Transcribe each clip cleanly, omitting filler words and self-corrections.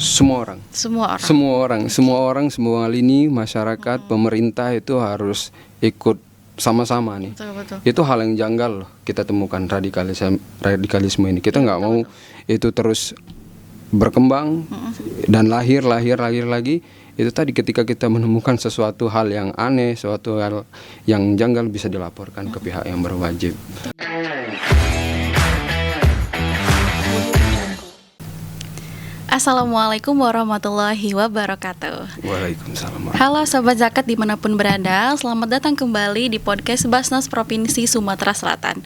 Semua orang. Semua lini masyarakat, pemerintah itu harus ikut sama-sama nih. Betul. Itu hal yang janggal loh kita temukan radikalisme ini. Kita nggak mau itu terus berkembang dan lahir lagi. Itu tadi ketika kita menemukan sesuatu hal yang aneh, suatu hal yang janggal bisa dilaporkan ke pihak yang berwajib. Assalamualaikum warahmatullahi wabarakatuh. Waalaikumsalam. Halo Sobat Zakat dimanapun berada, selamat datang kembali di podcast Basnas Provinsi Sumatera Selatan.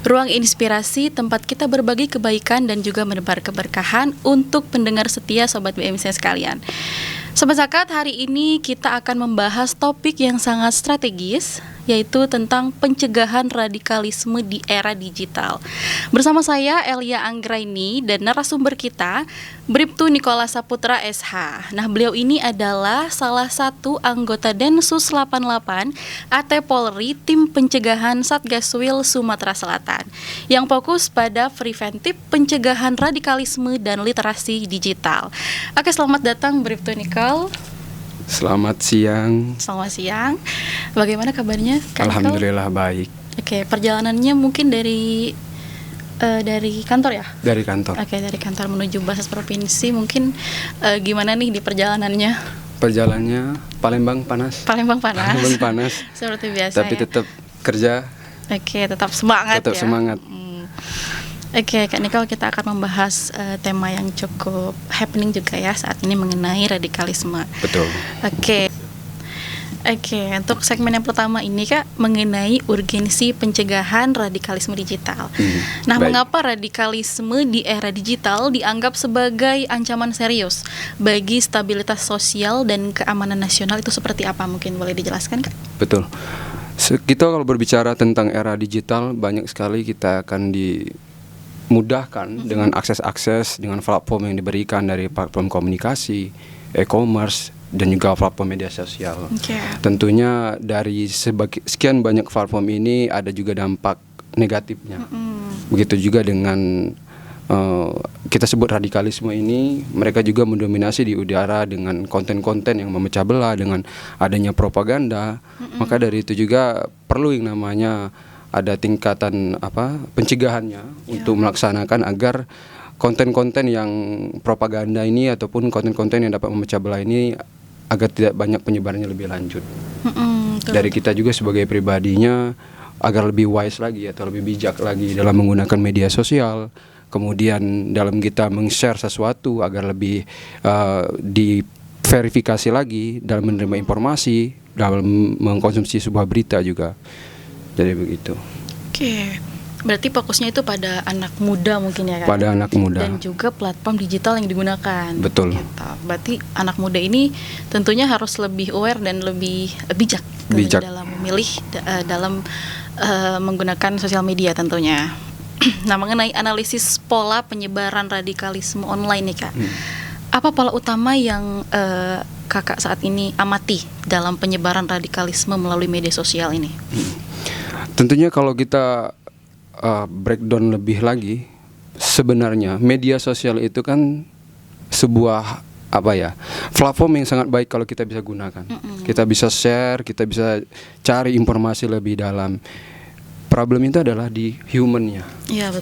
Ruang inspirasi tempat kita berbagi kebaikan dan juga menebar keberkahan untuk pendengar setia Sobat BMC sekalian. Sobat Zakat, hari ini kita akan membahas topik yang sangat strategis, yaitu tentang pencegahan radikalisme di era digital. Bersama saya Elia Anggraini dan narasumber kita Bribtu Nikola Saputra SH. Nah, beliau ini adalah salah satu anggota Densus 88 AT Polri Tim Pencegahan Satgaswil Sumatera Selatan yang fokus pada preventif pencegahan radikalisme dan literasi digital. Oke, selamat datang Bribtu Nikol. Selamat siang. Selamat siang. Bagaimana kabarnya, Kak Nikol? Alhamdulillah baik. Oke, perjalanannya mungkin dari kantor ya? Dari kantor. Oke, dari kantor menuju Basnas Provinsi. Mungkin gimana nih di perjalanannya? Perjalanannya Palembang panas. Palembang panas. Seperti biasa. Tapi ya? tetap kerja. Oke, tetap semangat. Tetap ya. semangat. Oke, Kak Nikol, kita akan membahas tema yang cukup happening juga ya saat ini mengenai radikalisme. Betul. Oke, untuk segmen yang pertama ini Kak, mengenai urgensi pencegahan radikalisme digital. Nah, baik. mengapa radikalisme di era digital dianggap sebagai ancaman serius bagi stabilitas sosial dan keamanan nasional, itu seperti apa? Mungkin boleh dijelaskan, Kak? Betul. Kita kalau berbicara tentang era digital, banyak sekali kita akan dimudahkan dengan akses-akses, dengan platform yang diberikan dari platform komunikasi, e-commerce, dan juga platform media sosial. Tentunya dari sekian banyak platform ini ada juga dampak negatifnya. Begitu juga dengan kita sebut radikalisme ini, mereka juga mendominasi di udara dengan konten-konten yang memecah belah, dengan adanya propaganda. Maka dari itu juga perlu yang namanya ada tingkatan pencegahannya untuk melaksanakan agar konten-konten yang propaganda ini ataupun konten-konten yang dapat memecah belah ini agar tidak banyak penyebarannya lebih lanjut. Dari kita juga sebagai pribadinya agar lebih wise lagi atau lebih bijak lagi dalam menggunakan media sosial. Kemudian dalam kita meng-share sesuatu agar lebih diverifikasi lagi dalam menerima informasi, dalam mengkonsumsi sebuah berita juga. Jadi begitu. Oke. Berarti fokusnya itu pada anak muda mungkin ya, Kak? Pada anak muda. Dan juga platform digital yang digunakan. Betul. Gitu. Berarti anak muda ini tentunya harus lebih aware dan lebih bijak. Dalam memilih, dalam menggunakan sosial media tentunya. Nah, mengenai analisis pola penyebaran radikalisme online nih, Kak. Apa pola utama yang Kakak saat ini amati dalam penyebaran radikalisme melalui media sosial ini? Tentunya kalau kita breakdown lebih lagi, sebenarnya media sosial itu kan sebuah platform yang sangat baik kalau kita bisa gunakan. Kita bisa share, kita bisa cari informasi lebih dalam. Problem itu adalah di humannya,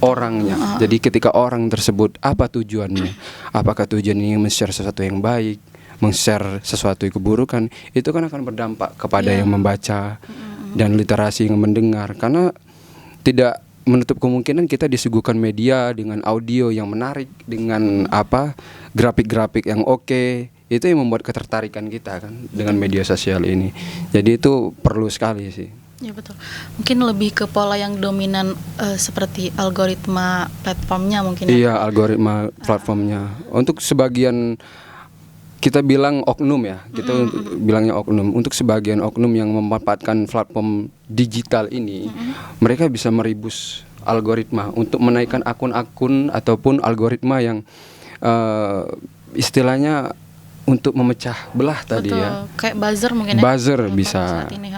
orangnya. Jadi ketika orang tersebut apa tujuannya? Apakah tujuannya men-share sesuatu yang baik, men-share sesuatu yang keburukan? Itu kan akan berdampak kepada yang membaca dan literasi yang mendengar. Karena tidak menutup kemungkinan kita disuguhkan media dengan audio yang menarik, dengan grafik-grafik yang oke. Itu yang membuat ketertarikan kita kan dengan media sosial ini. Jadi itu perlu sekali sih. Ya, betul. Mungkin lebih ke pola yang dominan seperti algoritma platformnya mungkin. Iya, algoritma platformnya. Untuk sebagian kita bilang oknum ya, kita bilangnya oknum. Untuk sebagian oknum yang memanfaatkan platform digital ini, mereka bisa meribus algoritma untuk menaikkan akun-akun ataupun algoritma yang istilahnya untuk memecah belah tadi. Betul. Ya. Kayak buzzer mungkin. Buzzer bisa. Saat ini,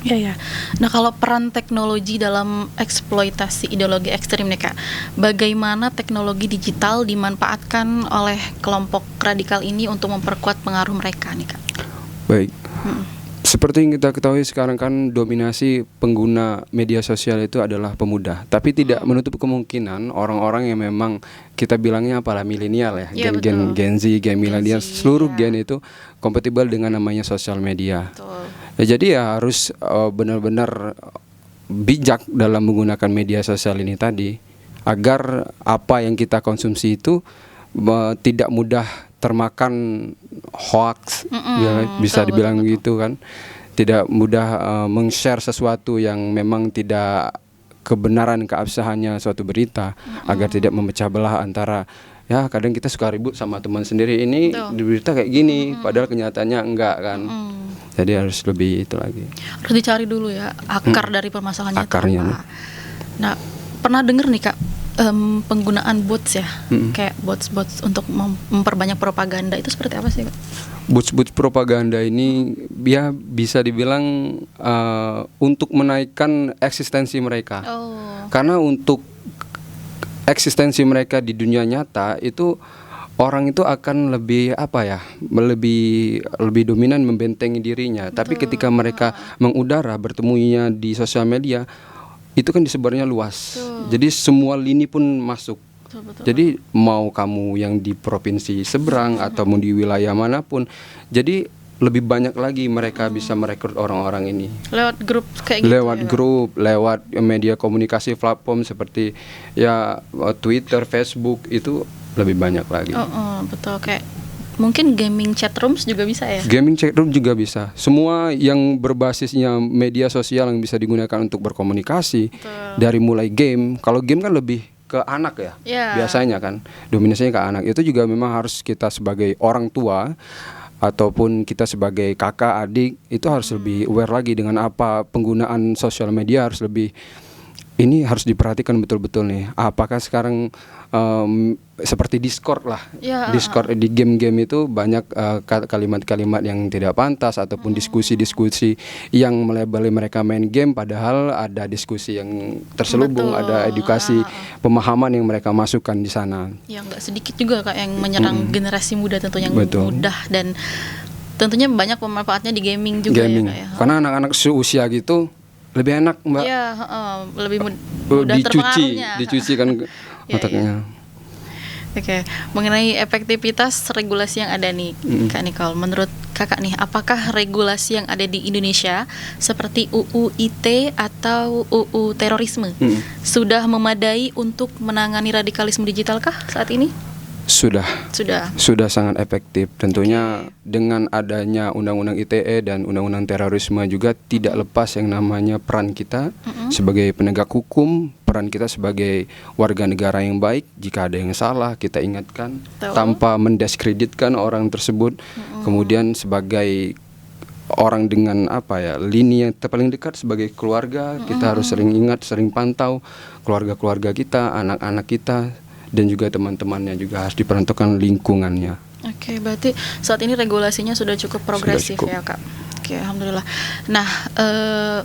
Ya ya. Nah kalau peran teknologi dalam eksploitasi ideologi ekstrim nih Kak, bagaimana teknologi digital dimanfaatkan oleh kelompok radikal ini untuk memperkuat pengaruh mereka nih Kak? Baik. Seperti yang kita ketahui sekarang kan dominasi pengguna media sosial itu adalah pemuda. Tapi tidak menutup kemungkinan orang-orang yang memang kita bilangnya apalah milenial ya, Iya, Gen Z, Gen milenial, Z, seluruh ya. gen itu kompatibel dengan namanya sosial media. Betul. Ya, jadi ya harus benar-benar bijak dalam menggunakan media sosial ini tadi, agar apa yang kita konsumsi itu tidak mudah termakan hoax, ya, bisa betul, dibilang betul. gitu kan, tidak mudah meng-share sesuatu yang memang tidak kebenaran keabsahannya suatu berita, agar tidak memecah belah antara, ya kadang kita suka ribut sama teman sendiri, ini Betul. di berita kayak gini, padahal kenyataannya enggak kan. Jadi harus lebih itu lagi. Harus dicari dulu ya akar dari permasalahannya itu Akarnya, apa. Nah pernah denger nih Kak, penggunaan bots ya, kayak bots untuk memperbanyak propaganda itu seperti apa sih Kak? Bots propaganda ini ya bisa dibilang untuk menaikkan eksistensi mereka. Karena untuk eksistensi mereka di dunia nyata itu, orang itu akan lebih lebih dominan membentengi dirinya. Tapi ketika mereka mengudara, bertemunya di sosial media, itu kan disebarnya luas. Jadi semua lini pun masuk. Jadi mau kamu yang di provinsi seberang atau di wilayah manapun, jadi lebih banyak lagi mereka bisa merekrut orang-orang ini. Lewat grup kayak gitu. Lewat grup, lewat media komunikasi platform seperti ya Twitter, Facebook, itu lebih banyak lagi. Betul, kayak mungkin gaming chat rooms juga bisa ya. Gaming chat room juga bisa. Semua yang berbasisnya media sosial yang bisa digunakan untuk berkomunikasi. Dari mulai game. Kalau game kan lebih ke anak ya. Biasanya kan dominasinya ke anak. Itu juga memang harus kita sebagai orang tua ataupun kita sebagai kakak, adik, itu harus lebih aware lagi dengan apa penggunaan sosial media, harus lebih, ini harus diperhatikan betul-betul nih. Apakah sekarang seperti Discord lah, Discord di game-game itu banyak kalimat-kalimat yang tidak pantas ataupun diskusi-diskusi yang melabeli mereka main game, padahal ada diskusi yang terselubung, ada edukasi pemahaman yang mereka masukkan di sana. Yang nggak sedikit juga Kak yang menyerang generasi muda tentunya, yang mudah dan tentunya banyak pemanfaatnya di gaming juga ya Kak ya. Karena anak-anak seusia gitu lebih enak Mbak. Iya, lebih mudah terpengaruhnya. Dicuci kan otaknya. Oke, mengenai efektivitas regulasi yang ada nih, Kak Nicole, menurut Kakak nih, apakah regulasi yang ada di Indonesia seperti UU ITE atau UU terorisme sudah memadai untuk menangani radikalisme digital kah saat ini? Sudah sangat efektif. Tentunya dengan adanya Undang-Undang ITE dan Undang-Undang terorisme juga tidak lepas yang namanya peran kita sebagai penegak hukum, peran kita sebagai warga negara yang baik. Jika ada yang salah kita ingatkan tanpa mendiskreditkan orang tersebut. Kemudian sebagai orang dengan lini yang paling dekat sebagai keluarga, kita harus sering ingat, sering pantau keluarga-keluarga kita, anak-anak kita, dan juga teman-temannya juga harus diperuntukkan lingkungannya. Oke, berarti saat ini regulasinya sudah cukup progresif ya Kak. Oke, alhamdulillah. Nah,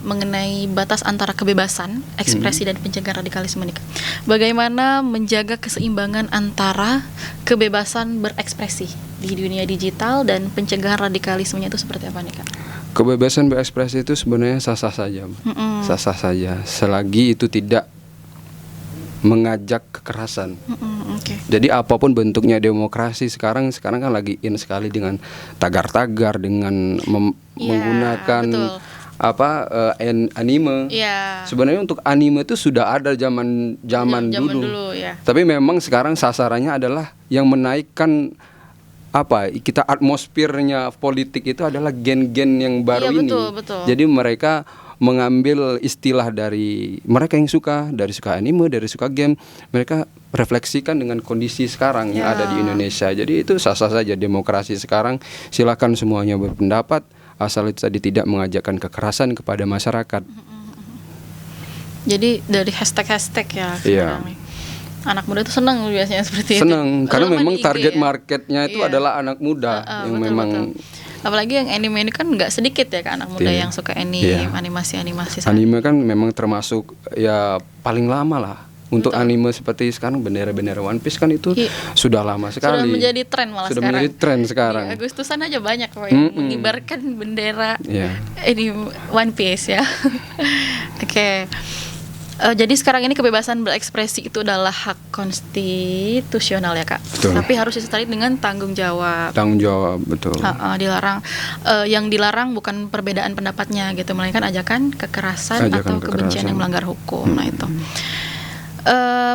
mengenai batas antara kebebasan ekspresi dan pencegahan radikalisme nih Kak, bagaimana menjaga keseimbangan antara kebebasan berekspresi di dunia digital dan pencegahan radikalismenya itu seperti apa nih Kak? Kebebasan berekspresi itu sebenarnya sah-sah saja, sah-sah saja, selagi itu tidak mengajak kekerasan. Jadi apapun bentuknya demokrasi sekarang kan lagi in sekali dengan tagar-tagar, dengan menggunakan anime. Sebenarnya untuk anime itu sudah ada zaman dulu ya. Tapi memang sekarang sasarannya adalah yang menaikkan kita atmosfernya politik itu adalah gen-gen yang baru ini. Betul. Jadi mereka mengambil istilah dari mereka yang suka anime, dari suka game, mereka refleksikan dengan kondisi sekarang yang ada di Indonesia. Jadi itu sah-sah saja demokrasi sekarang. Silakan semuanya berpendapat, asal itu tadi tidak mengajakkan kekerasan kepada masyarakat. Jadi dari hashtag ya. Anak muda itu senang biasanya seperti itu. Senang karena memang target marketnya itu adalah anak muda yang memang. Apalagi yang anime ini kan nggak sedikit ya Kak, anak muda Iya. yang suka anime, Iya. animasi saat Anime kan memang termasuk ya paling lama lah. Untuk Betul. anime seperti sekarang bendera-bendera One Piece kan itu Iya. sudah lama sekali. sudah menjadi tren malah Sudah sekarang. menjadi tren sekarang. Di Agustusan aja banyak kok yang Mm-mm. mengibarkan bendera Iya. ini One Piece ya. Oke. Jadi sekarang ini kebebasan berekspresi itu adalah hak konstitusional ya Kak. Betul. Tapi harus disertai dengan tanggung jawab. Tanggung jawab, betul. Dilarang. Yang dilarang bukan perbedaan pendapatnya gitu, melainkan ajakan kekerasan Ajakan atau kebencian kekerasan. yang melanggar hukum. Nah itu.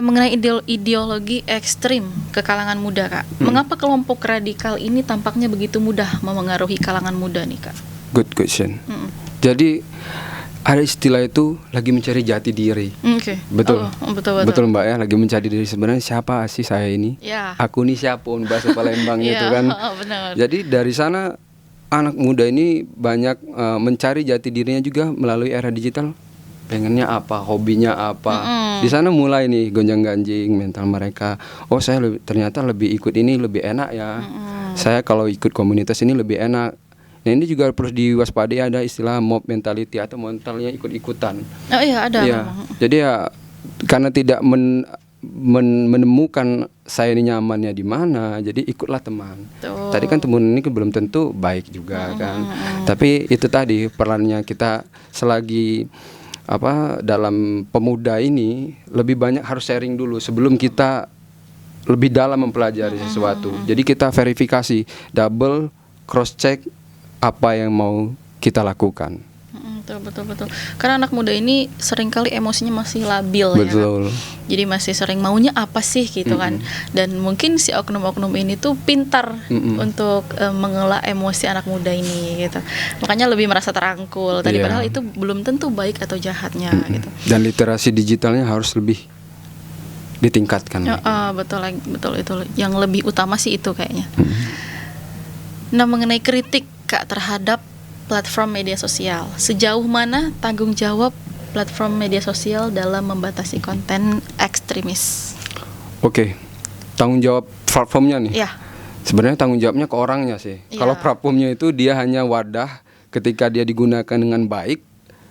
Mengenai ideologi ekstrim ke kalangan muda Kak, mengapa kelompok radikal ini tampaknya begitu mudah memengaruhi kalangan muda nih Kak? Good question. Mm. Jadi ada istilah itu lagi mencari jati diri. Oke. Betul. Betul. Mbak ya, lagi mencari diri sebenarnya siapa sih saya ini? Ya. Aku nih siapa? Bahasa Palembang itu Iya, kan. benar. Jadi dari sana anak muda ini banyak mencari jati dirinya juga melalui era digital. Pengennya apa, hobinya apa. Di sana mulai nih gonjang-ganjing mental mereka. Oh, saya ternyata lebih ikut ini lebih enak ya. Saya kalau ikut komunitas ini lebih enak. Nah, ini juga perlu diwaspadai, ada istilah mob mentality atau mentalnya ikut-ikutan. Oh iya ada. Ya, memang. jadi ya karena tidak menemukan saya ini nyamannya di mana, jadi ikutlah teman. Tuh. Tadi kan teman ini belum tentu baik juga kan. Tapi itu tadi perannya kita selagi dalam pemuda ini lebih banyak harus sharing dulu sebelum kita lebih dalam mempelajari sesuatu. Jadi kita verifikasi, double cross check apa yang mau kita lakukan. Betul. Karena anak muda ini seringkali emosinya masih labil ya. Betul. Jadi masih sering maunya apa sih gitu kan. Dan mungkin si oknum-oknum ini tuh pintar untuk mengelola emosi anak muda ini gitu. Makanya lebih merasa terangkul. Tadi Iya. padahal itu belum tentu baik atau jahatnya gitu. Dan literasi digitalnya harus lebih ditingkatkan. Betul itu. Yang lebih utama sih itu kayaknya. Nah, mengenai kritik Kak terhadap platform media sosial, sejauh mana tanggung jawab platform media sosial dalam membatasi konten ekstremis? Oke, tanggung jawab platformnya nih. Ya, Sebenarnya tanggung jawabnya ke orangnya sih. Iya. Kalau platformnya itu dia hanya wadah, ketika dia digunakan dengan baik,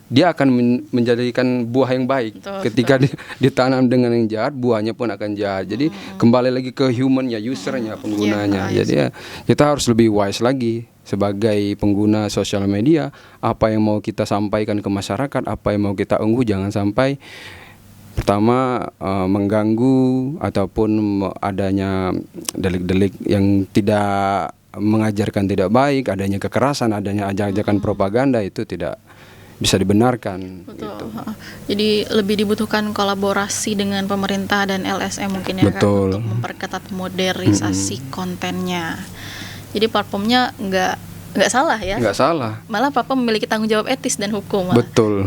dia akan menjadikan buah yang baik. Betul, Ketika ditanam dengan yang jahat, buahnya pun akan jahat. Jadi kembali lagi ke humannya, usernya, penggunanya. Iya, Jadi ya, kita harus lebih wise lagi sebagai pengguna sosial media. Apa yang mau kita sampaikan ke masyarakat, apa yang mau kita unggah, jangan sampai pertama mengganggu ataupun adanya delik-delik yang tidak mengajarkan tidak baik, adanya kekerasan, adanya ajakan propaganda, itu tidak bisa dibenarkan. betul. Gitu. Jadi lebih dibutuhkan kolaborasi dengan pemerintah dan LSM mungkin ya Kak, Betul. untuk memperketat modernisasi kontennya. Jadi platformnya nggak salah ya. Nggak salah. Malah platform memiliki tanggung jawab etis dan hukum. Malah. Betul.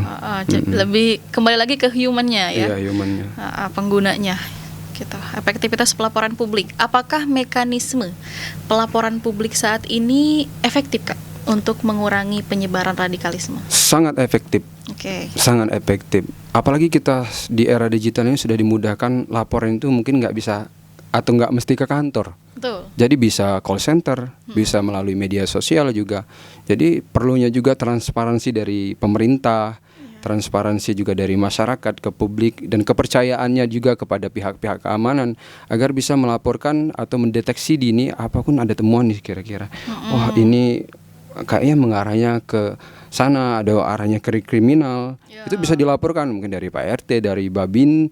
Lebih kembali lagi ke humannya ya. Iya, humannya. Penggunanya gitu. Efektivitas pelaporan publik. Apakah mekanisme pelaporan publik saat ini efektif Kak untuk mengurangi penyebaran radikalisme? Sangat efektif. Oke. Sangat efektif. Apalagi kita di era digital ini sudah dimudahkan, laporan itu mungkin nggak bisa atau nggak mesti ke kantor. Betul. Jadi bisa call center, bisa melalui media sosial juga. Jadi perlunya juga transparansi dari pemerintah, transparansi juga dari masyarakat ke publik, dan kepercayaannya juga kepada pihak-pihak keamanan agar bisa melaporkan atau mendeteksi dini apapun ada temuan nih kira-kira. Wah, ini kayaknya mengarahnya ke sana, ada arahnya ke kriminal. Itu bisa dilaporkan mungkin dari Pak RT, dari Babin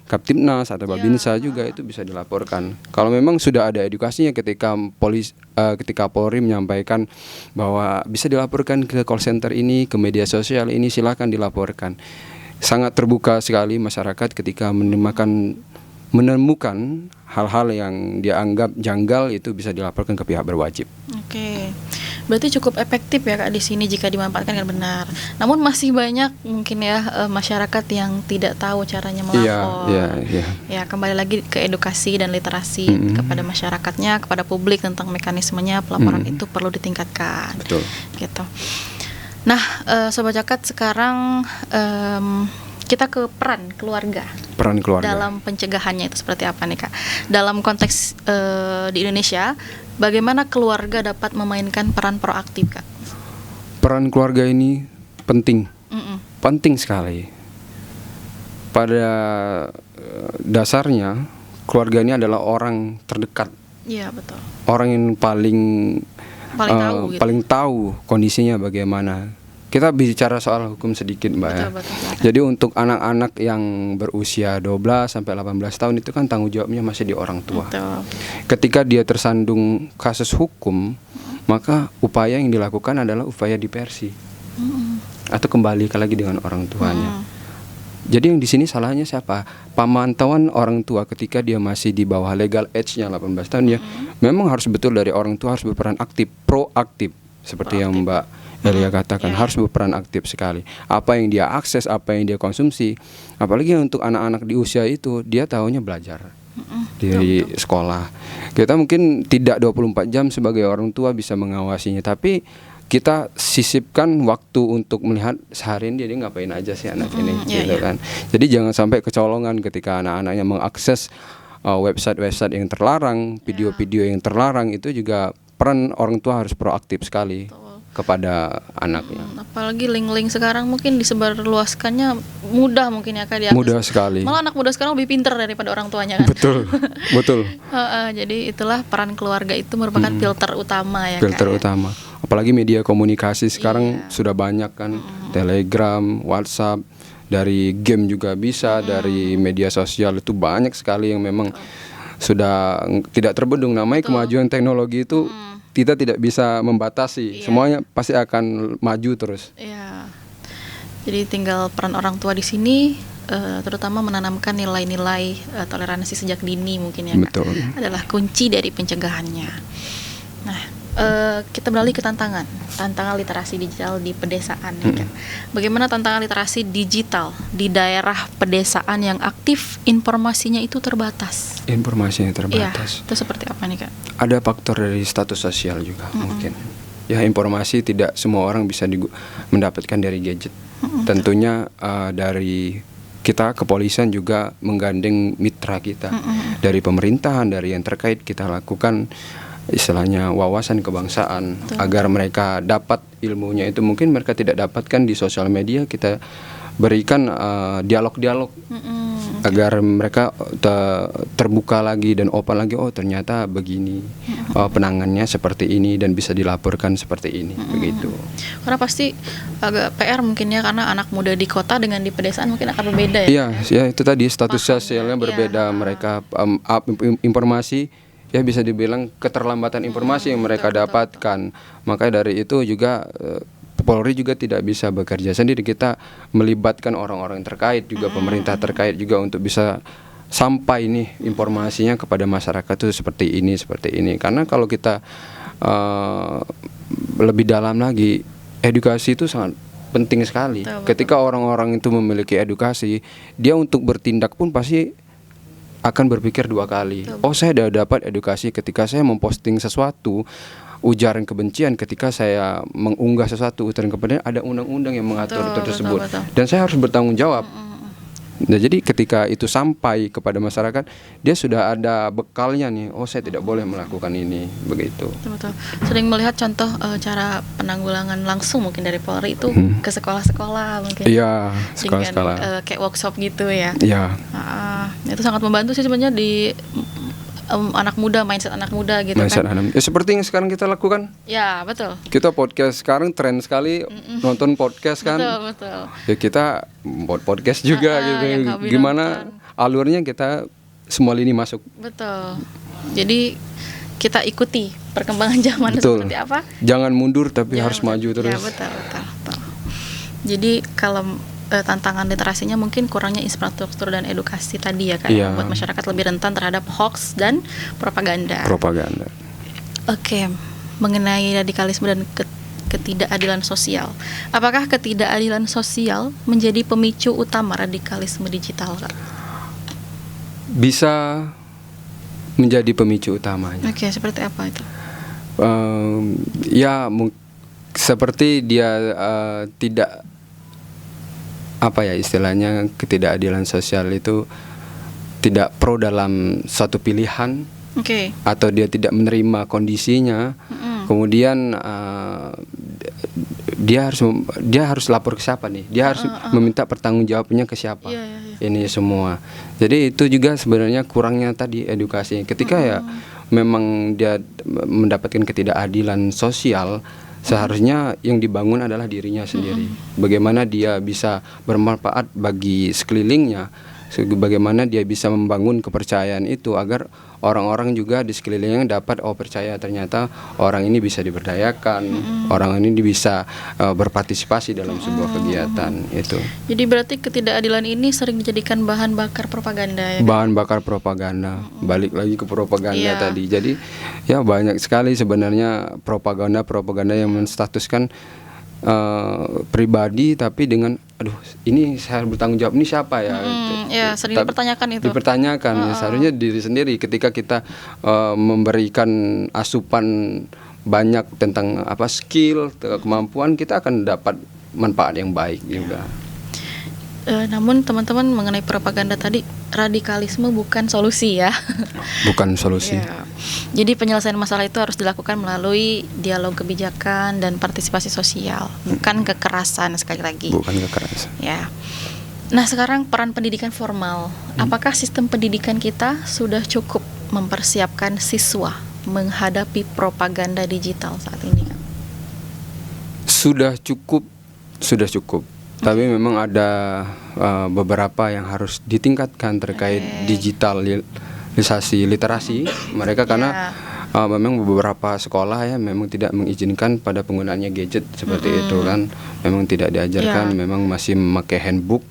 Kaptimnas atau Babinsa juga itu bisa dilaporkan. Kalau memang sudah ada edukasinya ketika Polri menyampaikan bahwa bisa dilaporkan ke call center ini, ke media sosial ini, silakan dilaporkan. Sangat terbuka sekali masyarakat ketika menemukan hal-hal yang dia anggap janggal, itu bisa dilaporkan ke pihak berwajib. Oke. Berarti cukup efektif ya Kak di sini jika dimanfaatkan dengan benar. Namun masih banyak mungkin ya masyarakat yang tidak tahu caranya melapor. Iya. Ya, kembali lagi ke edukasi dan literasi kepada masyarakatnya, kepada publik tentang mekanismenya pelaporan itu perlu ditingkatkan. Betul. Gitu. Nah, Sobat Cakat, sekarang kita ke peran keluarga. Peran keluarga dalam pencegahannya itu seperti apa nih Kak? Dalam konteks di Indonesia, bagaimana keluarga dapat memainkan peran proaktif Kak? Peran keluarga ini penting, penting sekali. Pada dasarnya keluarga ini adalah orang terdekat. Iya betul. Orang yang paling Tahu gitu. paling tahu kondisinya bagaimana. Kita bicara soal hukum sedikit Mbak ya. Betul. Jadi untuk anak-anak yang berusia 12 sampai 18 tahun itu kan tanggung jawabnya masih di orang tua. Betul. Ketika dia tersandung kasus hukum, maka upaya yang dilakukan adalah upaya diversi atau kembali lagi dengan orang tuanya. Jadi yang di sini salahnya siapa? Pemantauan orang tua ketika dia masih di bawah legal age-nya 18 tahun ya. Memang harus betul dari orang tua harus berperan aktif, proaktif seperti yang Mbak Elia katakan, harus berperan aktif sekali. Apa yang dia akses, apa yang dia konsumsi, apalagi untuk anak-anak di usia itu, dia tahunya belajar di sekolah. Kita mungkin tidak 24 jam sebagai orang tua bisa mengawasinya, tapi kita sisipkan waktu untuk melihat sehari ini dia ngapain aja sih anak ini, gitu kan. Jadi jangan sampai kecolongan ketika anak-anaknya mengakses website-website yang terlarang, video-video yang terlarang. Itu juga peran orang tua harus proaktif sekali kepada anaknya. Apalagi link-link sekarang mungkin disebarluaskannya mudah mungkin ya Kak diakses. Mudah sekali. Malah anak muda sekarang lebih pintar daripada orang tuanya kan. Betul, betul. Jadi itulah peran keluarga itu merupakan filter utama ya Filter Kak. utama. Apalagi media komunikasi sekarang sudah banyak kan, Telegram, WhatsApp, dari game juga bisa, dari media sosial itu banyak sekali yang memang sudah tidak terbendung. Namanya kemajuan teknologi itu kita tidak bisa membatasi, semuanya pasti akan maju terus. Iya. Jadi tinggal peran orang tua di sini, terutama menanamkan nilai-nilai toleransi sejak dini mungkin ya Kak. Betul. Adalah kunci dari pencegahannya. Nah, kita beralih ke tantangan literasi digital di pedesaan ya Kak. Bagaimana tantangan literasi digital di daerah pedesaan yang aktif informasinya itu terbatas? Informasinya terbatas. Iya, itu seperti apa nih Kak? Ada faktor dari status sosial juga mungkin. Ya, informasi tidak semua orang bisa mendapatkan dari gadget. Tentunya dari kita kepolisian juga menggandeng mitra kita dari pemerintahan, dari yang terkait, kita lakukan istilahnya wawasan kebangsaan. Betul. Agar mereka dapat ilmunya itu mungkin mereka tidak dapatkan di sosial media. Kita berikan dialog-dialog agar mereka terbuka lagi dan open lagi. Oh ternyata begini, penanganannya seperti ini dan bisa dilaporkan seperti ini, begitu. Karena pasti agak PR mungkin ya, karena anak muda di kota dengan di pedesaan mungkin akan berbeda ya. Iya, itu tadi status sosialnya berbeda. Mereka informasi ya bisa dibilang keterlambatan informasi yang mereka dapatkan. Makanya dari itu juga Polri juga tidak bisa bekerja sendiri. Kita melibatkan orang-orang terkait juga, pemerintah terkait juga untuk bisa sampai nih informasinya kepada masyarakat itu seperti ini. Karena kalau kita lebih dalam lagi, edukasi itu sangat penting sekali. Betul. Ketika orang-orang itu memiliki edukasi, dia untuk bertindak pun pasti akan berpikir dua kali. Oh, saya sudah dapat edukasi ketika saya memposting sesuatu, ujaran kebencian, ketika saya mengunggah sesuatu ujaran kebencian, ada undang-undang yang mengatur tersebut. Betul. Dan saya harus bertanggung jawab. Nah, jadi ketika itu sampai kepada masyarakat, dia sudah ada bekalnya nih. Oh, saya tidak boleh melakukan ini, begitu. Betul. Sering melihat contoh cara penanggulangan langsung mungkin dari Polri itu ke sekolah-sekolah mungkin. Iya, sekolah-sekolah. Dengan kayak workshop gitu ya. Iya. Itu sangat membantu sih sebenarnya di anak muda, mindset anak muda gitu kan. Ya, seperti yang sekarang kita lakukan. Ya, betul. Kita podcast sekarang tren sekali nonton podcast kan. Betul. Ya kita buat podcast juga gitu. Gimana alurnya kita semua lini masuk. Betul. Jadi kita ikuti perkembangan zaman seperti apa. Jangan mundur tapi harus maju terus. Ya, betul. Jadi kalau tantangan literasinya mungkin kurangnya infrastruktur dan edukasi tadi ya Kak, yang membuat masyarakat lebih rentan terhadap hoax dan propaganda. Oke, mengenai radikalisme dan ketidakadilan sosial. Apakah ketidakadilan sosial menjadi pemicu utama radikalisme digital Kak? Bisa menjadi pemicu utamanya. Oke, seperti apa itu? Seperti dia tidak, apa ya istilahnya, ketidakadilan sosial itu tidak pro dalam suatu pilihan, Oke. atau dia tidak menerima kondisinya, kemudian dia harus lapor ke siapa nih? Dia harus meminta pertanggungjawabannya ke siapa? Iya, iya, iya. Ini semua. Jadi itu juga sebenarnya kurangnya tadi edukasi. Ketika ya memang dia mendapatkan ketidakadilan sosial, seharusnya yang dibangun adalah dirinya sendiri. Bagaimana dia bisa bermanfaat bagi sekelilingnya, bagaimana dia bisa membangun kepercayaan itu agar orang-orang juga di sekelilingnya dapat percaya ternyata orang ini bisa diberdayakan, orang ini bisa berpartisipasi dalam sebuah kegiatan itu. Jadi berarti ketidakadilan ini sering dijadikan bahan bakar propaganda ya? Bahan bakar propaganda. Balik lagi ke propaganda Iya. tadi. Jadi ya banyak sekali sebenarnya propaganda yang menstatuskan pribadi, tapi dengan ini saya bertanggung jawab, ini siapa ya? Ya, sering dipertanyakan itu. Dipertanyakan. Ya, seharusnya diri sendiri ketika kita memberikan asupan banyak tentang skill, kemampuan, kita akan dapat manfaat yang baik juga. Namun teman-teman, mengenai propaganda tadi, radikalisme bukan solusi ya. Bukan solusi. Ya. Jadi penyelesaian masalah itu harus dilakukan melalui dialog kebijakan dan partisipasi sosial, bukan kekerasan, sekali lagi. Bukan kekerasan. Ya. Nah, sekarang peran pendidikan formal. Apakah sistem pendidikan kita sudah cukup mempersiapkan siswa menghadapi propaganda digital saat ini, Kak? Sudah cukup. Tapi memang ada beberapa yang harus ditingkatkan terkait digitalisasi literasi mereka, karena memang beberapa sekolah ya memang tidak mengizinkan pada penggunaannya gadget seperti itu kan, memang tidak diajarkan, memang masih memakai handbook.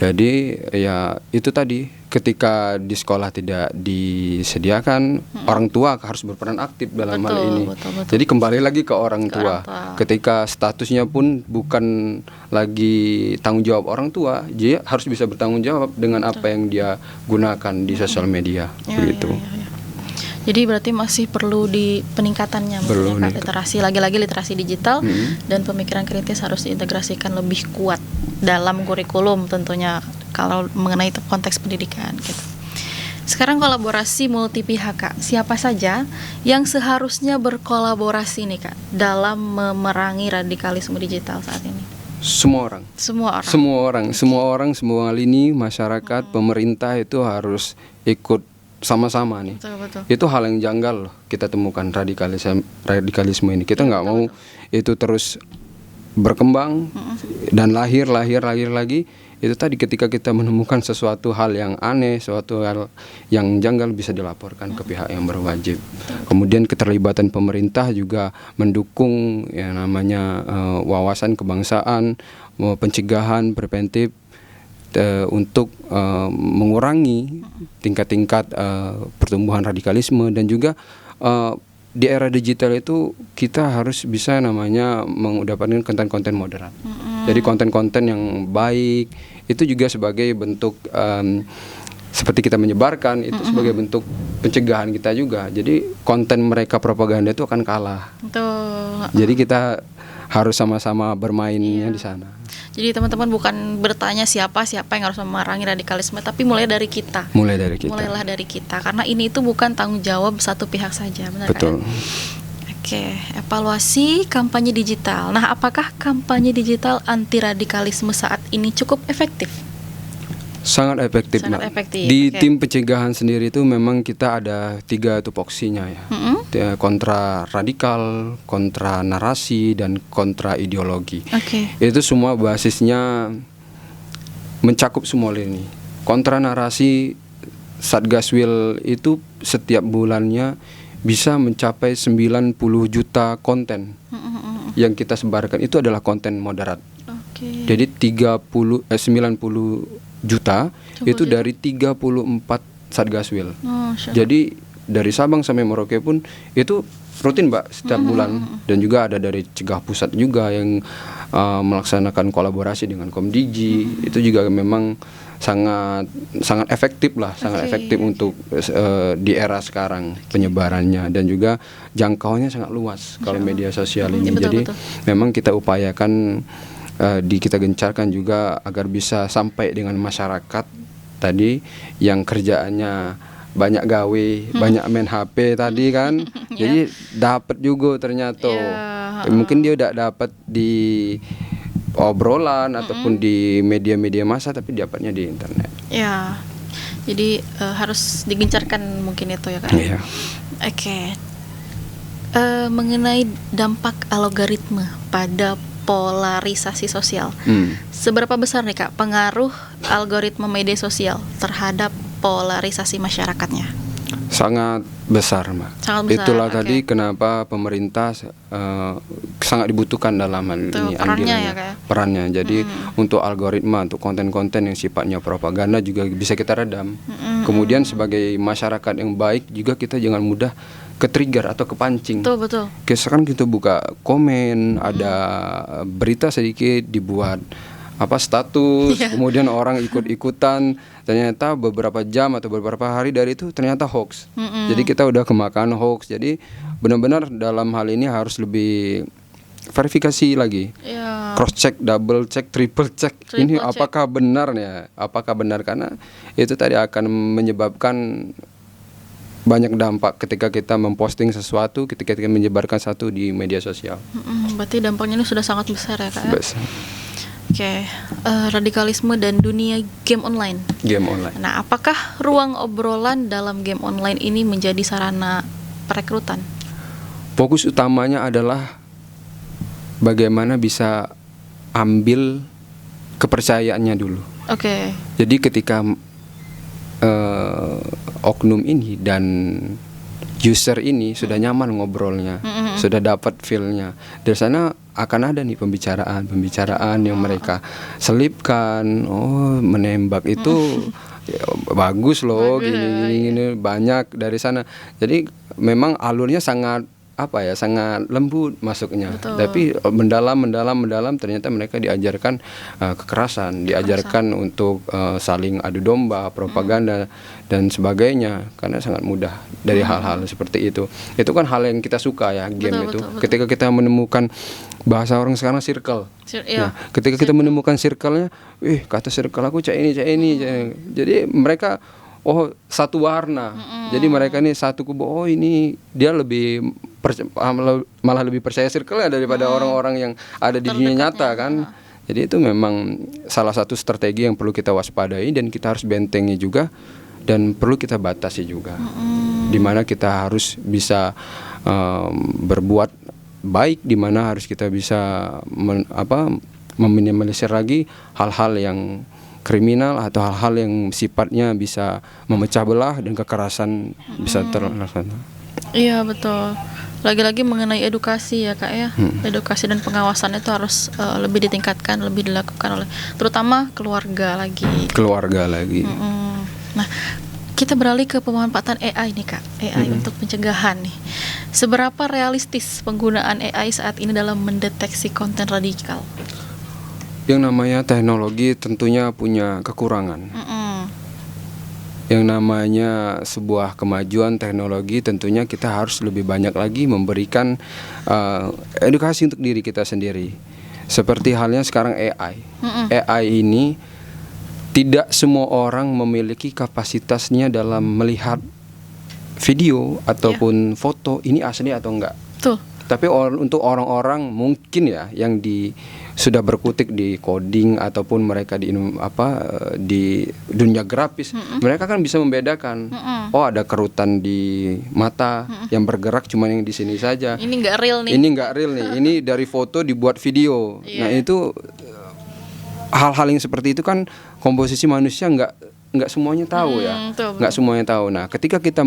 Jadi ya itu tadi, ketika di sekolah tidak disediakan, orang tua harus berperan aktif dalam hal ini. Betul. Jadi kembali lagi ke orang tua. Ketika statusnya pun bukan lagi tanggung jawab orang tua, dia harus bisa bertanggung jawab dengan apa yang dia gunakan di sosial media. Begitu. Ya. Jadi berarti masih perlu di peningkatannya, literasi, lagi-lagi literasi digital dan pemikiran kritis harus diintegrasikan lebih kuat dalam kurikulum tentunya kalau mengenai konteks pendidikan gitu. Sekarang kolaborasi multi pihak, Kak. Siapa saja yang seharusnya berkolaborasi nih, Kak, dalam memerangi radikalisme digital saat ini? Semua orang, semua lini masyarakat, pemerintah itu harus ikut sama-sama nih. Betul. Itu hal yang janggal loh kita temukan, radikalisme ini. Kita nggak mau itu terus berkembang dan lahir lagi. Itu tadi, ketika kita menemukan sesuatu hal yang aneh, suatu hal yang janggal, bisa dilaporkan ke pihak yang berwajib. Kemudian keterlibatan pemerintah juga mendukung yang namanya wawasan kebangsaan, pencegahan preventif untuk mengurangi tingkat-tingkat pertumbuhan radikalisme. Dan juga di era digital itu kita harus bisa mendapatkan konten-konten moderat. Jadi konten-konten yang baik itu juga sebagai bentuk seperti kita menyebarkan, itu sebagai bentuk pencegahan kita juga. Jadi konten mereka propaganda itu akan kalah. Betul. Jadi kita harus sama-sama bermainnya di sana. Jadi teman-teman bukan bertanya siapa yang harus memerangi radikalisme, tapi mulai dari kita. Mulailah dari kita, karena ini itu bukan tanggung jawab satu pihak saja, benar? Betul. Kan? Oke, evaluasi kampanye digital. Nah, apakah kampanye digital anti radikalisme saat ini cukup efektif? Sangat efektif, Mbak. Di tim pencegahan sendiri itu memang kita ada 3 tupoksinya ya. Kontra radikal, kontra narasi, dan kontra ideologi. Itu semua basisnya mencakup semua lini. Kontra narasi, Satgaswil itu setiap bulannya bisa mencapai 90 juta konten yang kita sebarkan. Itu adalah konten moderat. Jadi 90 juta itu dari 34 Satgaswil. Jadi dari Sabang sampai Merauke pun itu rutin, Mbak, setiap bulan. Dan juga ada dari Cegah Pusat juga yang melaksanakan kolaborasi dengan Komdigi. Itu juga memang sangat efektif lah, sangat efektif untuk di era sekarang penyebarannya, dan juga jangkauannya sangat luas kalau media sosial ini. Jadi memang kita upayakan kita gencarkan juga agar bisa sampai dengan masyarakat tadi yang kerjaannya banyak gawe, banyak main HP tadi kan. Jadi dapat juga ternyata. Mungkin dia udah dapat di obrolan ataupun di media-media massa, tapi dapatnya di internet. Ya. Jadi harus digencarkan mungkin itu ya Kak. Iya. Oke. Mengenai dampak algoritma pada polarisasi sosial. Seberapa besar nih Kak pengaruh algoritma media sosial terhadap polarisasi masyarakatnya? Sangat besar, Mbak. Sangat besar. Itulah tadi kenapa pemerintah sangat dibutuhkan dalam hal ini perannya ya, Kak? Perannya. Jadi untuk algoritma, untuk konten-konten yang sifatnya propaganda juga bisa kita redam. Kemudian sebagai masyarakat yang baik juga kita jangan mudah ke-trigger atau kepancing. Betul. Sekarang kita buka komen, ada berita sedikit dibuat status, kemudian orang ikut-ikutan, ternyata beberapa jam atau beberapa hari dari itu ternyata hoax. Jadi kita udah kemakan hoax. Jadi benar-benar dalam hal ini harus lebih verifikasi lagi, cross check, double check, triple check. Ini apakah benar ya? Apakah benar, karena itu tadi akan menyebabkan banyak dampak ketika kita memposting sesuatu, ketika kita menyebarkan satu di media sosial. Berarti dampaknya ini sudah sangat besar ya Kak? Besar. Oke, radikalisme dan dunia game online. Game online. Nah, apakah ruang obrolan dalam game online ini menjadi sarana perekrutan? Fokus utamanya adalah bagaimana bisa ambil kepercayaannya dulu. Oke. Jadi ketika oknum ini dan user ini sudah nyaman ngobrolnya, sudah dapat feel-nya, dari sana akan ada nih pembicaraan yang mereka selipkan. Oh, menembak itu ya, bagus loh, gini banyak dari sana. Jadi memang alurnya sangat sangat lembut masuknya. Betul. Tapi mendalam ternyata mereka diajarkan kekerasan, diajarkan untuk saling adu domba, propaganda dan sebagainya, karena sangat mudah dari hal-hal seperti itu. Itu kan hal yang kita suka ya, game itu. Betul. Ketika kita menemukan bahasa orang sekarang circle. Nah, ketika kita menemukan circle-nya, kata circle aku cak ini. Jadi mereka satu warna. Jadi mereka ini satu kubu. Ini dia lebih malah lebih percaya circle-nya daripada orang-orang yang ada di dunia nyata kan. Jadi itu memang salah satu strategi yang perlu kita waspadai, dan kita harus bentengi juga, dan perlu kita batasi juga. Dimana kita harus bisa berbuat baik, dimana harus kita bisa meminimalisir lagi hal-hal yang kriminal atau hal-hal yang sifatnya bisa memecah belah dan kekerasan bisa terlaksana. Iya, betul. Lagi-lagi mengenai edukasi ya Kak ya. Edukasi dan pengawasan itu harus lebih ditingkatkan, lebih dilakukan oleh terutama keluarga lagi. Nah, kita beralih ke pemanfaatan AI nih Kak. AI untuk pencegahan nih. Seberapa realistis penggunaan AI saat ini dalam mendeteksi konten radikal? Yang namanya teknologi tentunya punya kekurangan. Yang namanya sebuah kemajuan teknologi, tentunya kita harus lebih banyak lagi memberikan edukasi untuk diri kita sendiri. Seperti halnya sekarang AI. AI ini tidak semua orang memiliki kapasitasnya dalam melihat video ataupun foto ini asli atau enggak. Betul. Tapi untuk orang-orang mungkin ya yang sudah berkutik di coding ataupun mereka di dunia grafis, mereka kan bisa membedakan. Ada kerutan di mata yang bergerak cuma yang di sini saja. Ini nggak real nih. Ini dari foto dibuat video. Nah itu hal-hal yang seperti itu kan komposisi manusia nggak semuanya tahu ya. Nggak semuanya tahu. Nah ketika kita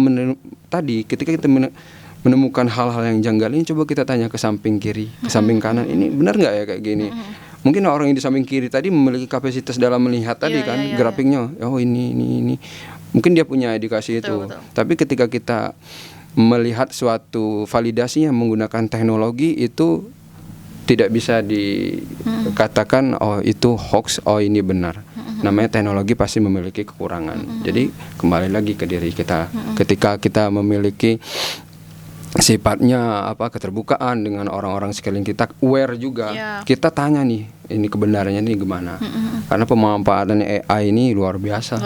menemukan hal-hal yang janggal ini, coba kita tanya ke samping kiri, ke samping kanan, ini benar nggak ya kayak gini? Mungkin orang yang di samping kiri tadi memiliki kapasitas dalam melihat tadi grafiknya, ini. Mungkin dia punya edukasi itu. Betul. Tapi ketika kita melihat suatu validasi yang menggunakan teknologi itu tidak bisa dikatakan itu hoax, ini benar. Namanya teknologi pasti memiliki kekurangan. Jadi kembali lagi ke diri kita. Ketika kita memiliki sifatnya keterbukaan dengan orang-orang sekeliling kita, aware juga. Kita tanya nih, ini kebenarannya ini gimana? Karena pemanfaatan AI ini luar biasa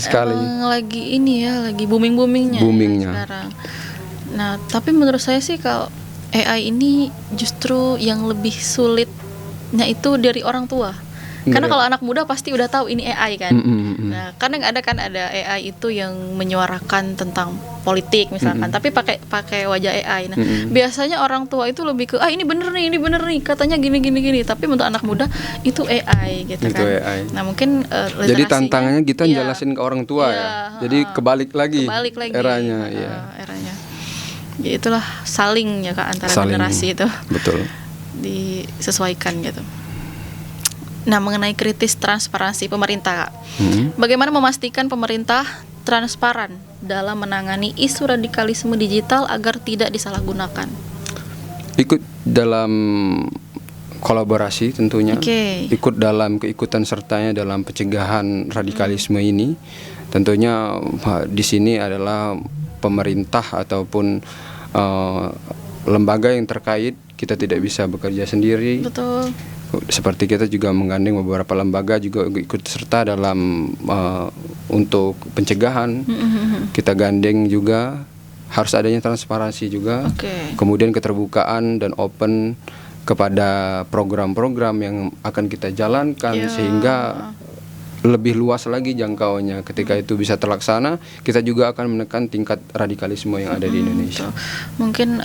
sekali. Emang lagi ini ya, lagi boomingnya sekarang. Nah, tapi menurut saya sih kalau AI ini justru yang lebih sulitnya itu dari orang tua. Karena kalau anak muda pasti udah tahu ini AI kan. Nah, kadang ada AI itu yang menyuarakan tentang politik misalkan, tapi pakai wajah AI. Nah, biasanya orang tua itu lebih ke ini bener nih, katanya gini. Tapi untuk anak muda itu AI gitu itu kan. AI. Nah, mungkin jadi tantangannya kita jelasin ke orang tua ya. Jadi kebalik lagi eranya. Eranya. Ya itulah saling ya Kak antara generasi itu. Betul. Disesuaikan gitu. Nah, mengenai kritis transparansi pemerintah, Kak. Bagaimana memastikan pemerintah transparan dalam menangani isu radikalisme digital agar tidak disalahgunakan? Ikut dalam kolaborasi tentunya. Ikut dalam keikutan sertanya dalam pencegahan radikalisme ini. Tentunya di sini adalah pemerintah ataupun lembaga yang terkait. Kita tidak bisa bekerja sendiri. Betul. Seperti kita juga menggandeng beberapa lembaga juga ikut serta dalam untuk pencegahan. Kita gandeng juga, harus adanya transparansi juga. Kemudian keterbukaan dan open kepada program-program yang akan kita jalankan sehingga lebih luas lagi jangkauannya. Ketika itu bisa terlaksana, kita juga akan menekan tingkat radikalisme yang ada di Indonesia. Mungkin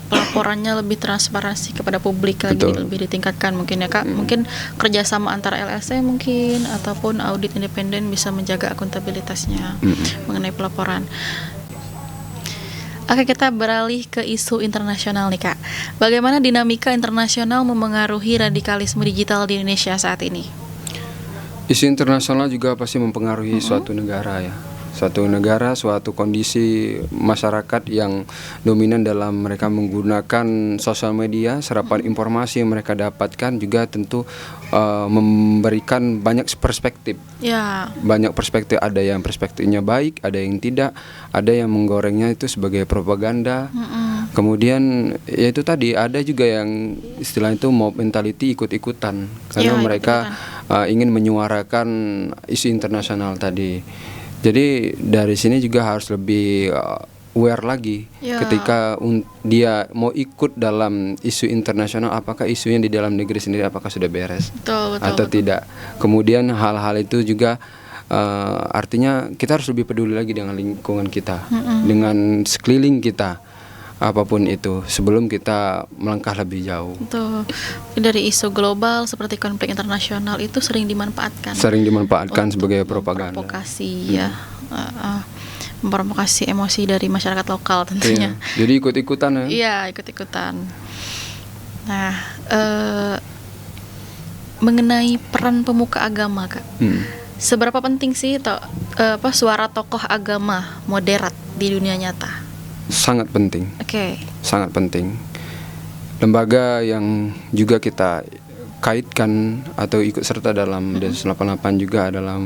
pelaporannya lebih transparansi kepada publik lagi, lebih ditingkatkan mungkin ya Kak. Mungkin kerjasama antara LSM mungkin ataupun audit independen bisa menjaga akuntabilitasnya mengenai pelaporan. Oke, kita beralih ke isu internasional nih Kak. Bagaimana dinamika internasional memengaruhi radikalisme digital di Indonesia saat ini? Isu internasional juga pasti mempengaruhi suatu negara ya. Suatu kondisi masyarakat yang dominan dalam mereka menggunakan sosial media, serapan informasi yang mereka dapatkan juga tentu memberikan banyak perspektif. Banyak perspektif, ada yang perspektifnya baik, ada yang tidak, ada yang menggorengnya itu sebagai propaganda. Kemudian ya itu tadi, ada juga yang istilah itu mob mentality, ikut-ikutan karena mereka ingin menyuarakan isu internasional tadi. Jadi dari sini juga harus lebih aware lagi ketika dia mau ikut dalam isu internasional, apakah isunya di dalam negeri sendiri apakah sudah beres atau tidak. Kemudian hal-hal itu juga artinya kita harus lebih peduli lagi dengan lingkungan kita, dengan sekeliling kita, apapun itu, sebelum kita melangkah lebih jauh. Betul. Dari isu global seperti konflik internasional itu sering dimanfaatkan sebagai propaganda. Provokasi memprovokasi emosi dari masyarakat lokal tentunya. Jadi ikut-ikutan ya. Iya, ikut-ikutan. Nah, mengenai peran pemuka agama Kak. Seberapa penting sih suara tokoh agama moderat di dunia nyata? Sangat penting. Sangat penting. Lembaga yang juga kita kaitkan atau ikut serta dalam Densus 88 juga adalah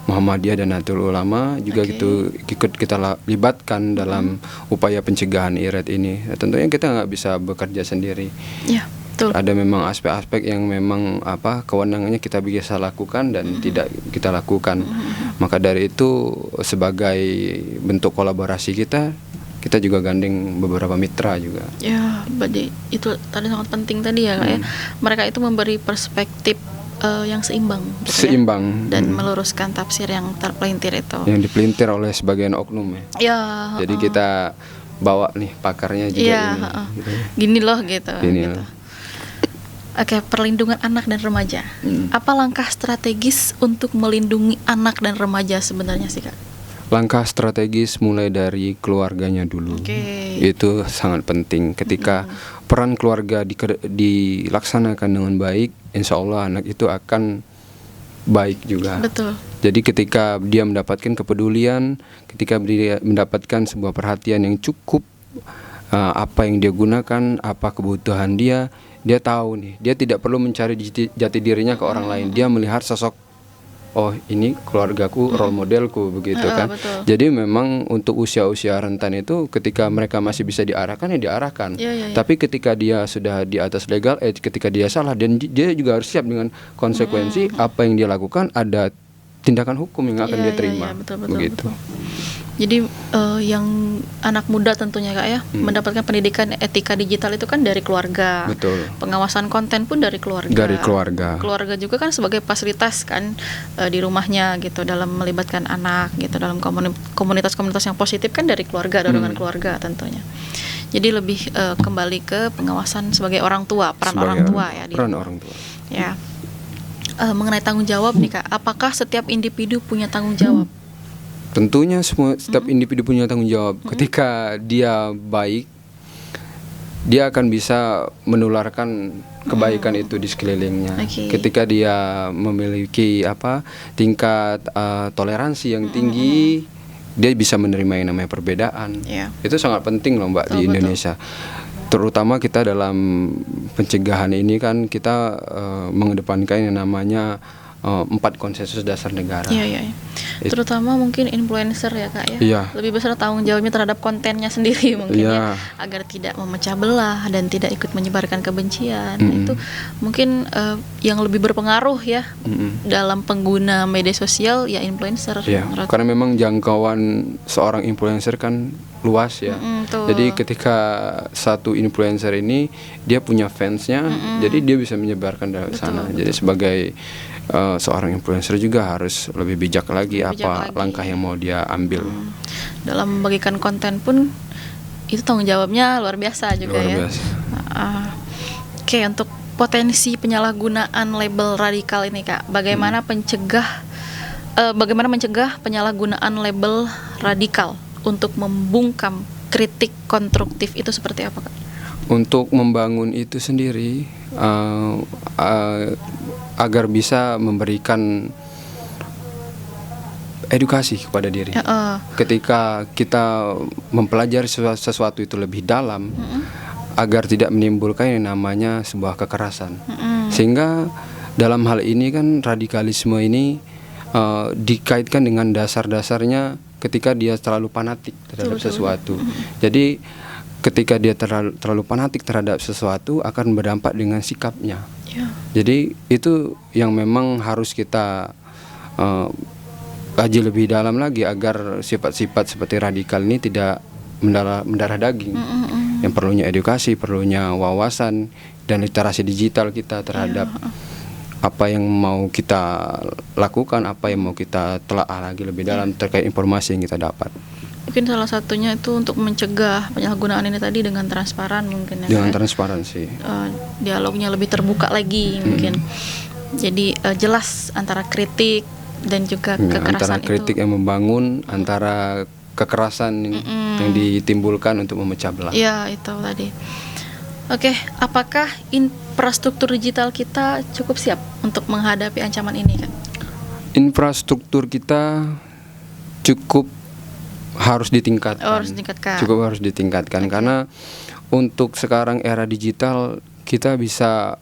Muhammadiyah dan Nahdlatul Ulama juga gitu, ikut kita libatkan dalam upaya pencegahan IRAD ini. Tentunya kita nggak bisa bekerja sendiri. Betul. Ada memang aspek-aspek yang memang kewenangannya kita bisa lakukan dan tidak kita lakukan. Maka dari itu sebagai bentuk kolaborasi kita juga gandeng beberapa mitra juga. Ya, berarti itu tadi sangat penting tadi ya Kak ya. Mereka itu memberi perspektif yang seimbang gitu dan meluruskan tafsir yang terpelintir itu. Yang dipelintir oleh sebagian oknum ya. Jadi kita bawa nih pakarnya juga gitu. Gini loh gitu. Oke, perlindungan anak dan remaja. Apa langkah strategis untuk melindungi anak dan remaja sebenarnya sih Kak? Langkah strategis mulai dari keluarganya dulu. Itu sangat penting. Ketika peran keluarga dilaksanakan dengan baik, insya Allah anak itu akan baik juga. Betul. Jadi ketika dia mendapatkan kepedulian, ketika dia mendapatkan sebuah perhatian yang cukup, apa yang dia gunakan, apa kebutuhan dia tahu nih. Dia tidak perlu mencari jati dirinya ke orang lain. Dia melihat sosok oh ini keluargaku, role modelku begitu kan. Betul. Jadi memang untuk usia-usia rentan itu ketika mereka masih bisa diarahkan ya diarahkan. Iya. Tapi ketika dia sudah di atas legal age, ketika dia salah dan dia juga harus siap dengan konsekuensi apa yang dia lakukan, ada tindakan hukum yang akan dia terima. Betul, begitu. betul. Jadi yang anak muda tentunya Kak ya, mendapatkan pendidikan etika digital itu kan dari keluarga. Betul. Pengawasan konten pun dari keluarga. Dari keluarga. Keluarga juga kan sebagai fasilitas kan di rumahnya gitu, dalam melibatkan anak gitu dalam komunitas-komunitas yang positif kan dari keluarga, dorongan keluarga tentunya. Jadi lebih kembali ke pengawasan sebagai orang tua, peran orang tua ya di peran rumah. orang tua. Ya. Mengenai tanggung jawab nih Kak, apakah setiap individu punya tanggung jawab? Tentunya setiap individu punya tanggung jawab. Ketika dia baik, dia akan bisa menularkan kebaikan itu di sekelilingnya. Ketika dia memiliki tingkat toleransi yang tinggi, dia bisa menerima yang namanya perbedaan. Itu sangat penting loh Mbak di Indonesia. Terutama kita dalam pencegahan ini kan kita mengedepankan yang namanya 4 konsensus dasar negara. Iya. Terutama mungkin influencer ya Kak ya. Iya. Lebih besar tanggung jawabnya terhadap kontennya sendiri mungkin ya, agar tidak memecah belah dan tidak ikut menyebarkan kebencian. Itu mungkin yang lebih berpengaruh ya dalam pengguna media sosial ya influencer. Karena memang jangkauan seorang influencer kan luas ya. Jadi ketika satu influencer ini dia punya fansnya, jadi dia bisa menyebarkan dari sana. Jadi sebagai seorang influencer juga harus lebih bijak lagi langkah yang mau dia ambil. Dalam membagikan konten pun itu tanggung jawabnya luar biasa juga ya. Oke, untuk potensi penyalahgunaan label radikal ini Kak, bagaimana mencegah penyalahgunaan label radikal untuk membungkam kritik konstruktif itu seperti apa Kak? Untuk membangun itu sendiri agar bisa memberikan edukasi kepada diri. Ketika kita mempelajari sesuatu itu lebih dalam, agar tidak menimbulkan yang namanya sebuah kekerasan. Sehingga dalam hal ini kan radikalisme ini dikaitkan dengan dasar-dasarnya ketika dia terlalu fanatik terhadap sesuatu. Jadi ketika dia terlalu fanatik terhadap sesuatu akan berdampak dengan sikapnya. Jadi itu yang memang harus kita kaji lebih dalam lagi agar sifat-sifat seperti radikal ini tidak mendarah daging. Yang perlunya edukasi, perlunya wawasan dan literasi digital kita terhadap apa yang mau kita lakukan, apa yang mau kita telaah lagi lebih dalam terkait informasi yang kita dapat. Mungkin salah satunya itu untuk mencegah penyalahgunaan ini tadi dengan transparan mungkin ya. Dengan transparansi. Dialognya lebih terbuka lagi mungkin. Jadi jelas antara kritik dan juga kekerasan antara kritik yang membangun, antara kekerasan yang ditimbulkan untuk memecah belah. Iya, itu tadi. Oke, apakah infrastruktur digital kita cukup siap untuk menghadapi ancaman ini, Kak? Infrastruktur kita harus ditingkatkan. Cukup harus ditingkatkan karena untuk sekarang era digital kita bisa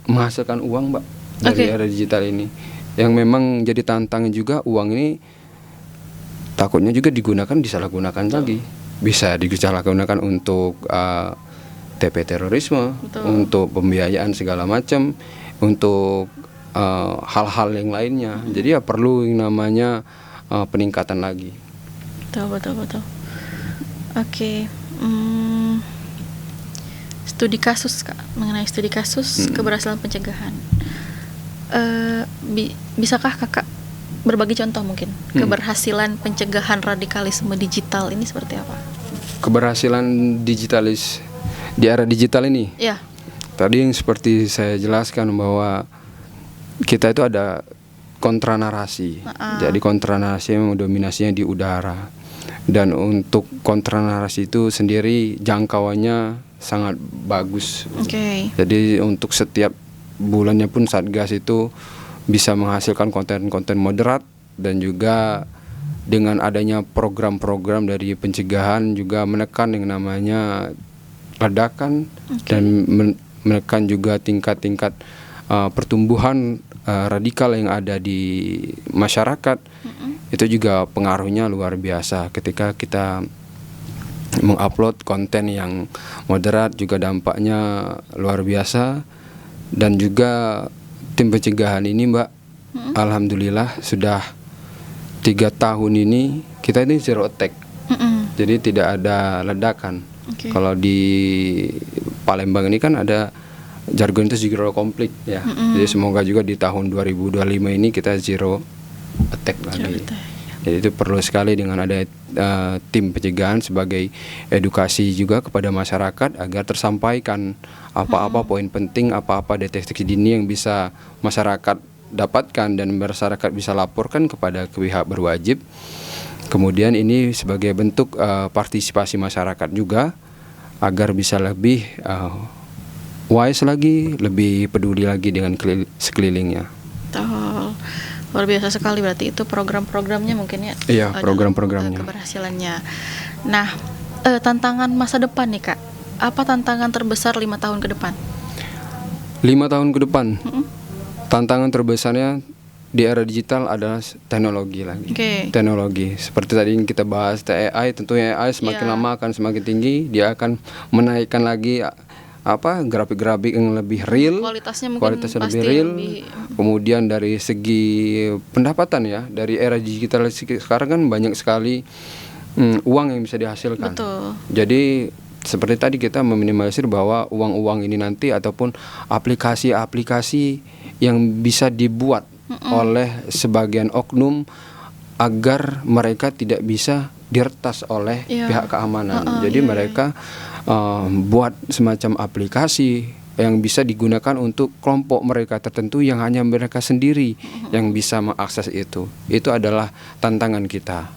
menghasilkan uang, Mbak, dari era digital ini. Yang memang jadi tantangan juga, uang ini takutnya juga disalahgunakan lagi. Bisa disalahgunakan untuk TP terorisme, untuk pembiayaan segala macam, untuk hal-hal yang lainnya. Jadi ya perlu yang namanya peningkatan lagi. Betul. Oke. Studi kasus, Kak, mengenai studi kasus keberhasilan pencegahan. Bisakah Kakak berbagi contoh mungkin keberhasilan pencegahan radikalisme digital ini seperti apa? Keberhasilan digitalis di era digital ini? Ya. Tadi yang seperti saya jelaskan bahwa kita itu ada kontranarasi. Jadi kontranarasi yang dominasinya di udara. Dan untuk kontranarasi itu sendiri jangkauannya sangat bagus. Jadi untuk setiap bulannya pun Satgas itu bisa menghasilkan konten-konten moderat, dan juga dengan adanya program-program dari pencegahan juga menekan yang namanya ledakan dan menekan juga tingkat-tingkat pertumbuhan radikal yang ada di masyarakat itu juga pengaruhnya luar biasa. Ketika kita mengupload konten yang moderat juga dampaknya luar biasa. Dan juga tim pencegahan ini Mbak, alhamdulillah sudah 3 tahun ini kita ini zero attack. Jadi tidak ada ledakan. Kalau di Palembang ini kan ada jargon itu zero konflik ya. Jadi semoga juga di tahun 2025 ini kita zero attack lagi. Jadi itu perlu sekali dengan ada tim pencegahan sebagai edukasi juga kepada masyarakat agar tersampaikan apa-apa poin penting, apa-apa deteksi dini yang bisa masyarakat dapatkan dan masyarakat bisa laporkan kepada pihak berwajib. Kemudian ini sebagai bentuk partisipasi masyarakat juga agar bisa lebih wise lagi, lebih peduli lagi dengan sekelilingnya. Luar biasa sekali berarti itu program-programnya mungkin ya. Iya, program-programnya. Keberhasilannya. Nah, tantangan masa depan nih Kak. Apa tantangan terbesar 5 tahun ke depan? 5 tahun ke depan. Tantangan terbesarnya di era digital adalah teknologi lagi. Teknologi. Seperti tadi yang kita bahas AI, tentunya AI semakin lama akan semakin tinggi, dia akan menaikkan lagi grafik-grafik yang lebih real, kualitasnya lebih real. Kemudian dari segi pendapatan ya, dari era digital sekarang kan banyak sekali uang yang bisa dihasilkan. Betul. Jadi seperti tadi kita meminimalisir bahwa uang-uang ini nanti ataupun aplikasi-aplikasi yang bisa dibuat oleh sebagian oknum agar mereka tidak bisa diretas oleh pihak keamanan. Jadi mereka buat semacam aplikasi yang bisa digunakan untuk kelompok mereka tertentu yang hanya mereka sendiri yang bisa mengakses itu. Itu adalah tantangan kita.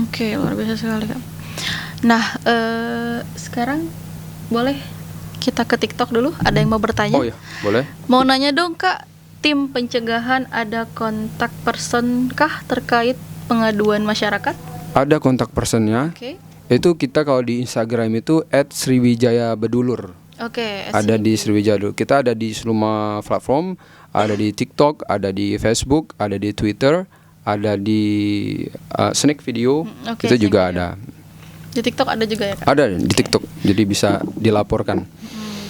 Oke, luar biasa sekali Kak. Nah, sekarang boleh kita ke TikTok dulu. Ada yang mau bertanya? Oh ya, boleh. Mau nanya dong Kak, tim pencegahan ada kontak person kah terkait pengaduan masyarakat? Ada kontak personnya. Itu kita kalau di Instagram itu @sriwijayabedulur. Ada di Sriwijaya Bedulur. Kita ada di semua platform, ada di TikTok, ada di Facebook, ada di Twitter, ada di Snack Video. Itu juga ada. Di TikTok ada juga ya Kak? Ada di TikTok, jadi bisa dilaporkan.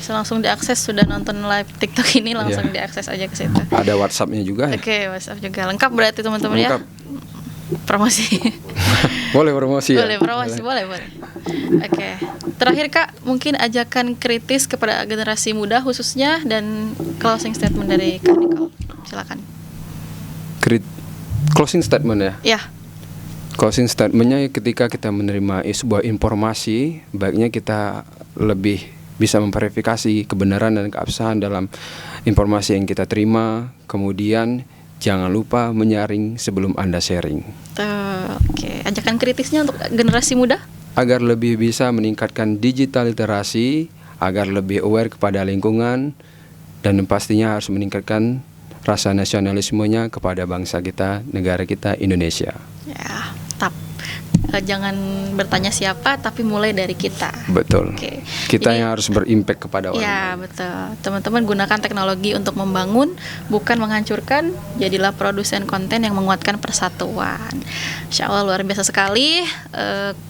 Bisa langsung diakses, sudah nonton live TikTok ini langsung diakses aja ke situ. Ada WhatsApp-nya juga. WhatsApp juga lengkap berarti teman-teman ya. Promosi. Boleh promosi ya? Boleh. Terakhir Kak, mungkin ajakan kritis kepada generasi muda khususnya dan closing statement dari Kak Nicole. Silakan. Closing statement ya? Ya. Closing statementnya ketika kita menerima sebuah informasi, baiknya kita lebih bisa memverifikasi kebenaran dan keabsahan dalam informasi yang kita terima. Kemudian jangan lupa menyaring sebelum Anda sharing. Ajakan kritisnya untuk generasi muda? Agar lebih bisa meningkatkan digital literasi, agar lebih aware kepada lingkungan, dan pastinya harus meningkatkan rasa nasionalismenya kepada bangsa kita, negara kita, Indonesia. Ya, jangan bertanya siapa, tapi mulai dari kita. Betul. Kita yang harus berimpact kepada orang. Ya, betul. Teman-teman gunakan teknologi untuk membangun, bukan menghancurkan. Jadilah produsen konten yang menguatkan persatuan. Insya Allah luar biasa sekali,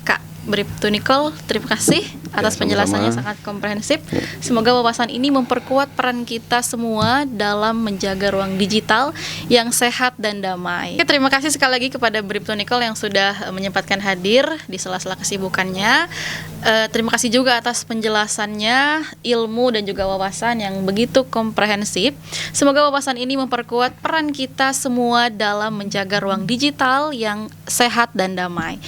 Kak Bribtu Nicole, terima kasih atas penjelasannya sangat komprehensif. Semoga wawasan ini memperkuat peran kita semua dalam menjaga ruang digital yang sehat dan damai. Terima kasih sekali lagi kepada Bribtu Nicole yang sudah menyempatkan hadir di sela-sela kesibukannya. Terima kasih juga atas penjelasannya, ilmu dan juga wawasan yang begitu komprehensif. Semoga wawasan ini memperkuat peran kita semua dalam menjaga ruang digital yang sehat dan damai.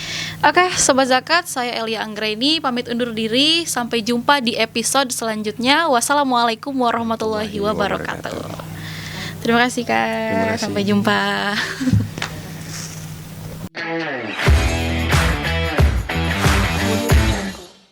Oke, Sobat Zakat, saya Elia Anggraini pamit undur diri. Sampai jumpa di episode selanjutnya. Wassalamualaikum warahmatullahi wabarakatuh. Terima kasih Kak. Sampai jumpa.